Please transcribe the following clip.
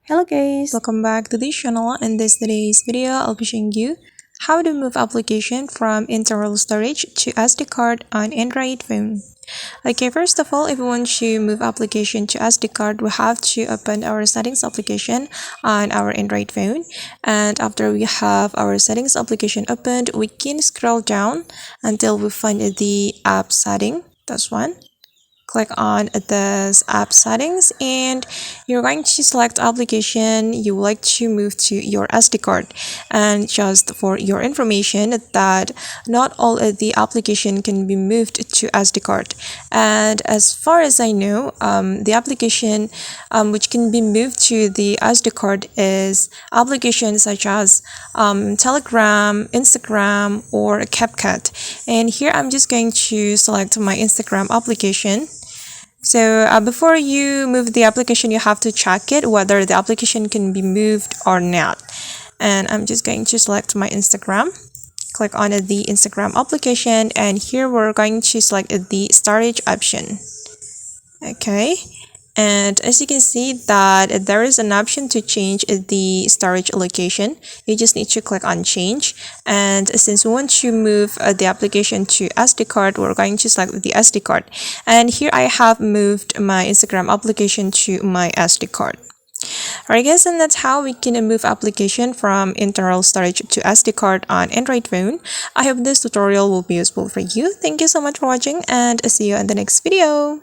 Hello guys, welcome back to this channel. In today's video, I'll be showing you how to move application from internal storage to SD card on Android phone. Okay, first of all, if we want to move application to SD card, we have to open our settings application on our Android phone. And after we have our settings application opened, we can scroll down until we find the app setting. That's one. Click on this app settings and you're going to select application you would like to move to your SD card. And just for your information that not all of the application can be moved to SD card. And as far as I know, the application which can be moved to the SD card is applications such as Telegram, Instagram, or CapCut. And here I'm just going to select my Instagram application. So before you move the application, you have to check it whether the application can be moved or not. And I'm just going to select my Instagram. Click on the Instagram application, and here we're going to select the storage option. Okay. And as you can see that there is an option to change the storage location. You just need to click on change. And since we want to move the application to SD card, we're going to select the SD card. And here I have moved my Instagram application to my SD card. Alright guys, and that's how we can move application from internal storage to SD card on Android phone. I hope this tutorial will be useful for you. Thank you so much for watching and see you in the next video.